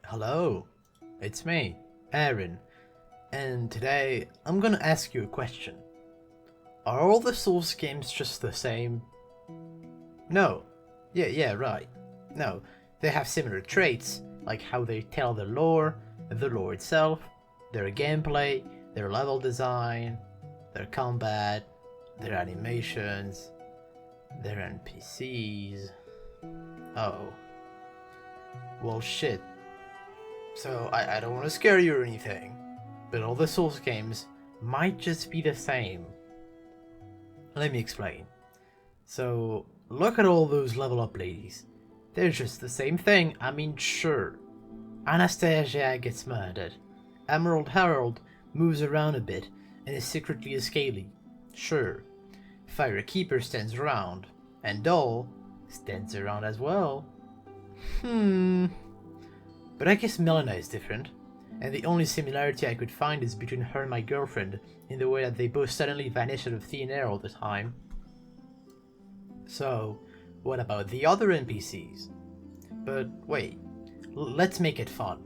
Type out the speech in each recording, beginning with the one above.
Hello, it's me, Aaron, and today I'm gonna ask you a question. Are all the Souls games just the same? No. Yeah, right. No, they have similar traits, like how they tell the lore itself, their gameplay, their level design, their combat, their animations, their NPCs. Oh. Well, shit. So, I don't want to scare you or anything, but all the Souls games might just be the same. Let me explain. So, look at all those level up ladies. They're just the same thing, I mean, sure. Anastasia gets murdered. Emerald Herald moves around a bit and is secretly a scaly. Sure. Firekeeper stands around. And Doll stands around as well. But I guess Melina is different, and the only similarity I could find is between her and my girlfriend, in the way that they both suddenly vanish out of thin air all the time. So, what about the other NPCs? But wait, let's make it fun.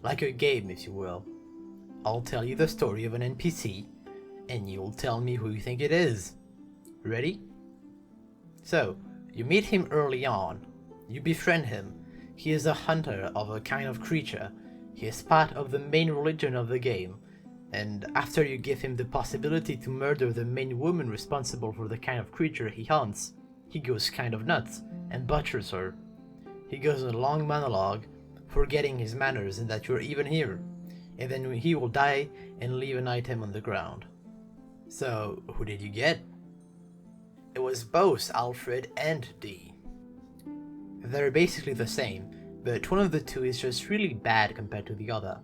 Like a game, if you will. I'll tell you the story of an NPC, and you'll tell me who you think it is. Ready? So, you meet him early on. You befriend him. He is a hunter of a kind of creature. He is part of the main religion of the game, and after you give him the possibility to murder the main woman responsible for the kind of creature he hunts, he goes kind of nuts and butchers her. He goes on a long monologue, forgetting his manners and that you're even here, and then he will die and leave an item on the ground. So, who did you get? It was both Alfred and Dee. They're basically the same, but one of the two is just really bad compared to the other.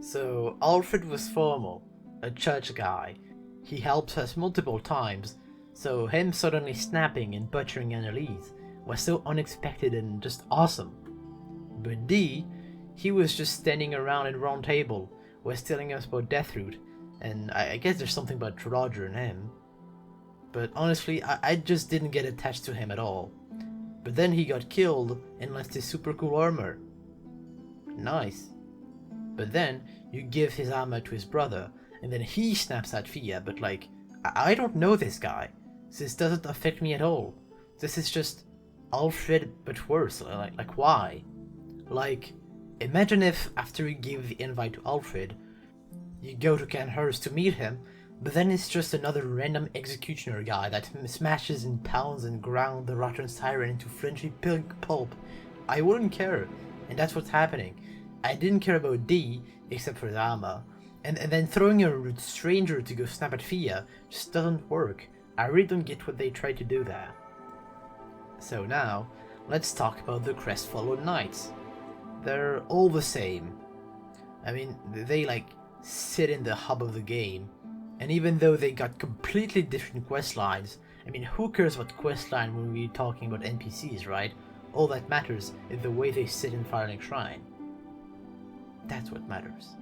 So, Alfred was formal, a church guy. He helps us multiple times, so him suddenly snapping and butchering Annalise was so unexpected and just awesome. But Dee, he was just standing around at a round table, was telling us about Deathroot, and I guess there's something about Roger in him. But honestly, I just didn't get attached to him at all. But then he got killed and left his super cool armor. Nice. But then you give his armor to his brother, and then he snaps at Fia, but like, I don't know this guy. This doesn't affect me at all. This is just Alfred but worse, like why? Like, imagine if after you give the invite to Alfred, you go to Canhurst to meet him, but then it's just another random executioner guy that smashes and pounds and ground the rotten siren into flinty pink pulp. I wouldn't care, and that's what's happening. I didn't care about Dee, except for his armor, and then throwing a rude stranger to go snap at Fia just doesn't work. I really don't get what they tried to do there. So now, let's talk about the Crestfallen Knights. They're all the same. I mean, they like sit in the hub of the game. And even though they got completely different quest lines, I mean, who cares what quest line when we're talking about NPCs, right? All that matters is the way they sit in Firelink Shrine. That's what matters.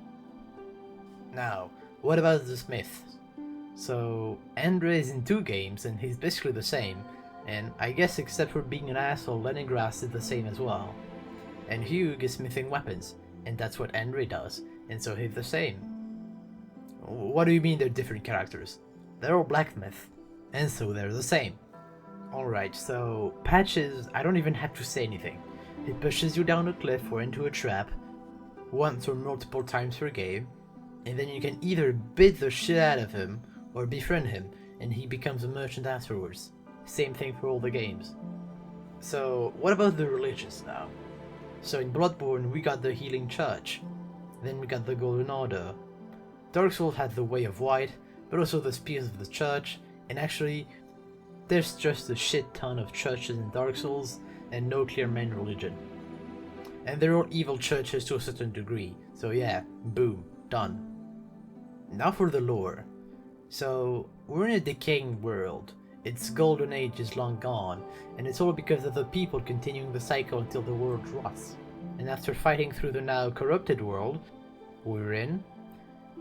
Now, what about the Smiths? So, Andre is in 2 games and he's basically the same, and I guess except for being an asshole, Leningrad is the same as well. And Hugh is smithing weapons, and that's what Andre does, and so he's the same. What do you mean they're different characters? They're all blacksmiths, and so they're the same. Alright, so Patches, I don't even have to say anything. He pushes you down a cliff or into a trap, once or multiple times per game, and then you can either beat the shit out of him, or befriend him, and he becomes a merchant afterwards. Same thing for all the games. So, what about the religious now? So in Bloodborne we got the Healing Church, then we got the Golden Order. Dark Souls had the Way of White, but also the Spears of the Church, and actually, there's just a shit ton of churches in Dark Souls, and no clear main religion. And they're all evil churches to a certain degree, so yeah, boom, done. Now for the lore. So, we're in a decaying world. Its golden age is long gone, and it's all because of the people continuing the cycle until the world rots. And after fighting through the now corrupted world we're in,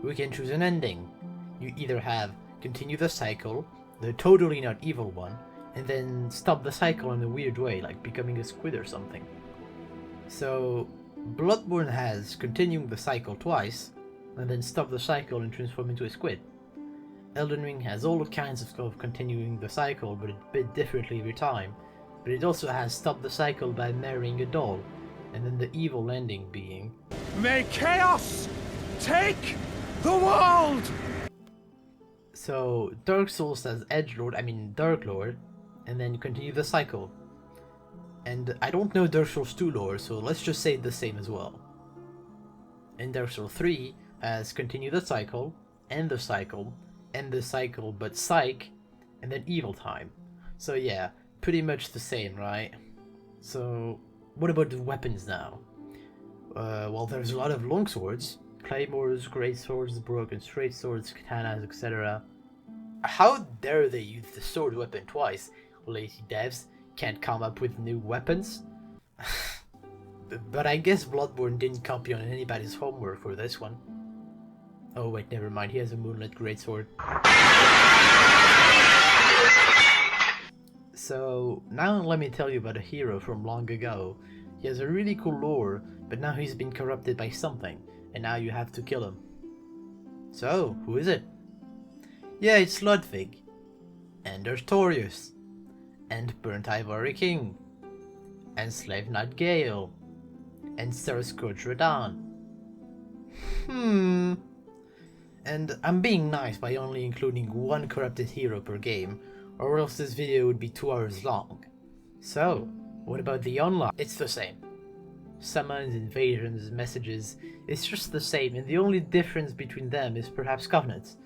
we can choose an ending. You either have continue the cycle, the totally not evil one, and then stop the cycle in a weird way, like becoming a squid or something. So, Bloodborne has continuing the cycle twice, and then stop the cycle and transform into a squid. Elden Ring has all kinds of continuing the cycle, but a bit differently every time. But it also has stop the cycle by marrying a doll, and then the evil ending being May chaos take the world! So Dark Souls has Dark Lord, and then continue the cycle. And I don't know Dark Souls 2 lore, so let's just say the same as well. And Dark Souls 3 has continue the cycle, end the cycle, end the cycle but psych, and then evil time. So yeah, pretty much the same, right? So what about the weapons now? Well, there's a lot of longswords, claymores, great swords, broken straight swords, katanas, etc. How dare they use the sword weapon twice? Lazy devs can't come up with new weapons. But I guess Bloodborne didn't copy on anybody's homework for this one. Oh wait, never mind, he has a moonlit greatsword. So now let me tell you about a hero from long ago. He has a really cool lore, but now he's been corrupted by something, and now you have to kill him. So, who is it? Yeah, it's Ludwig, and Artorius, and Burnt Ivory King, and Slave Knight Gale, and Sir Scourge Radahn. And I'm being nice by only including one corrupted hero per game, or else this video would be 2 hours long. So, what about the online? It's the same. Summons, invasions, messages, it's just the same, and the only difference between them is perhaps covenants.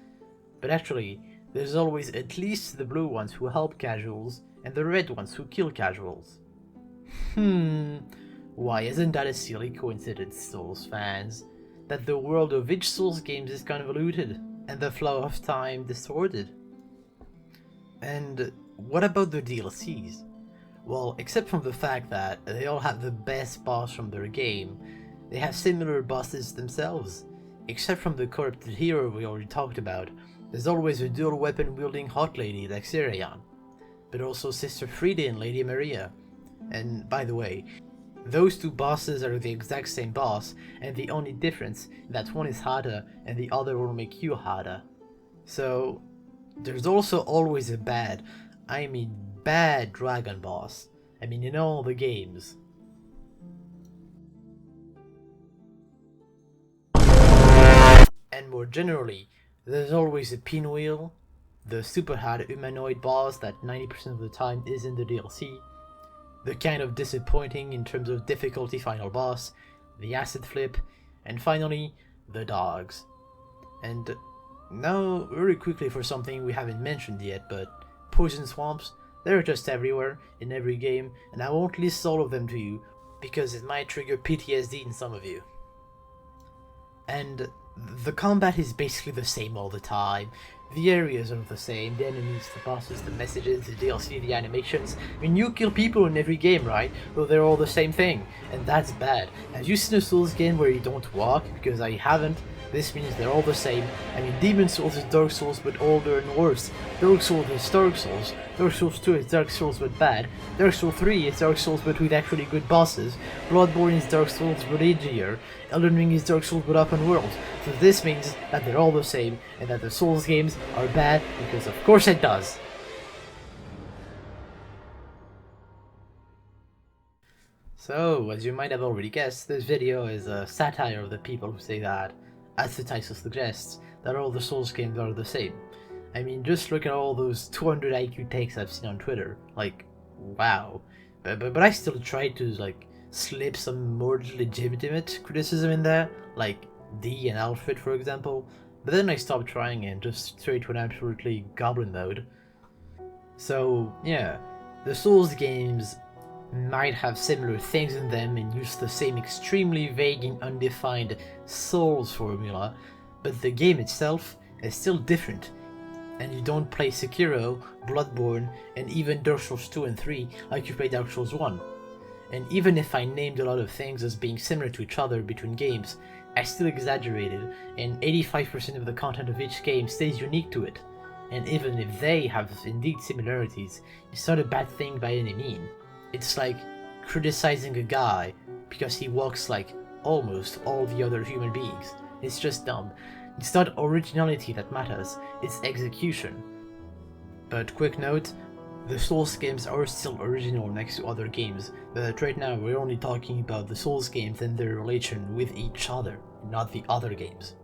But actually, there's always at least the blue ones who help casuals, and the red ones who kill casuals. Why isn't that a silly coincidence, Souls fans? That the world of each Souls games is convoluted, and the flow of time distorted. And what about the DLCs? Well, except from the fact that they all have the best boss from their game, they have similar bosses themselves. Except from the corrupted hero we already talked about, there's always a dual weapon wielding hot lady like Sirion, but also Sister Frida and Lady Maria. And by the way, those two bosses are the exact same boss, and the only difference is that one is harder and the other will make you harder. So there's also always a bad dragon boss. In all the games. And more generally, there's always a pinwheel, the super hard humanoid boss that 90% of the time is in the DLC, the kind of disappointing in terms of difficulty final boss, the acid flip, and finally, the dogs. And now, very quickly for something we haven't mentioned yet, but poison swamps, they're just everywhere, in every game, and I won't list all of them to you, because it might trigger PTSD in some of you. And the combat is basically the same all the time. The areas are the same, the enemies, the bosses, the messages, the DLC, the animations. You kill people in every game, right? Well, they're all the same thing, and that's bad. Have you seen a Souls game where you don't walk? Because I haven't. This means they're all the same. Demon Souls is Dark Souls but older and worse. Dark Souls is Dark Souls. Dark Souls 2 is Dark Souls but bad. Dark Souls 3 is Dark Souls but with actually good bosses. Bloodborne is Dark Souls but edgier. Elden Ring is Dark Souls but open world. So this means that they're all the same, and that the Souls games are bad, because of course it does. So, as you might have already guessed, this video is a satire of the people who say that, as the title suggests, that all the Souls games are the same. Just look at all those 200 IQ takes I've seen on Twitter. Wow. But I still try to, slip some more legitimate criticism in there, like D and Alfred, for example. But then I stopped trying and just straight went absolutely goblin mode. So, yeah, the Souls games might have similar things in them and use the same extremely vague and undefined Souls formula, but the game itself is still different, and you don't play Sekiro, Bloodborne, and even Dark Souls 2 and 3 like you play Dark Souls 1. And even if I named a lot of things as being similar to each other between games, I still exaggerated, and 85% of the content of each game stays unique to it. And even if they have indeed similarities, it's not a bad thing by any means. It's like criticizing a guy because he walks almost all the other human beings. It's just dumb. It's not originality that matters, it's execution. But quick note, the Souls games are still original next to other games, but right now we're only talking about the Souls games and their relation with each other, not the other games.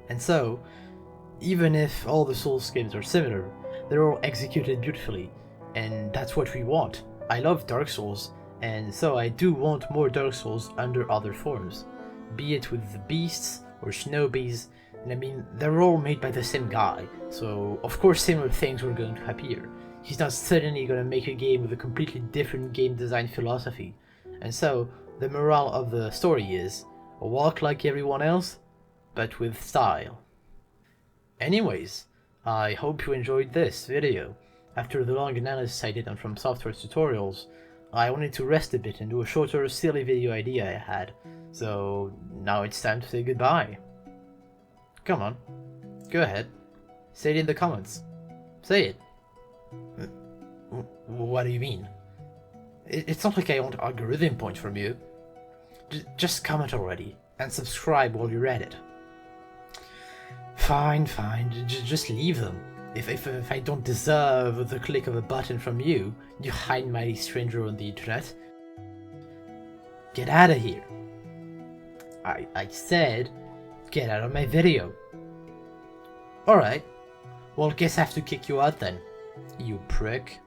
And so, even if all the Souls games are similar, they're all executed beautifully, and that's what we want. I love Dark Souls, and so I do want more Dark Souls under other forms, be it with the beasts or shinobi's, and I mean, they're all made by the same guy, so of course similar things were going to appear. He's not suddenly gonna make a game with a completely different game design philosophy, and so the morale of the story is, walk like everyone else, but with style. Anyways, I hope you enjoyed this video. After the long analysis I did on From Software's tutorials, I wanted to rest a bit and do a shorter, silly video idea I had, so now it's time to say goodbye. Come on, go ahead, say it in the comments. Say it. What do you mean? It's not like I want algorithm points from you. Just comment already, and subscribe while you're at it. Fine, just leave them. If I don't deserve the click of a button from you, you high-and-mighty stranger on the internet. Get out of here. I said, get out of my video. Alright, well guess I have to kick you out then, you prick.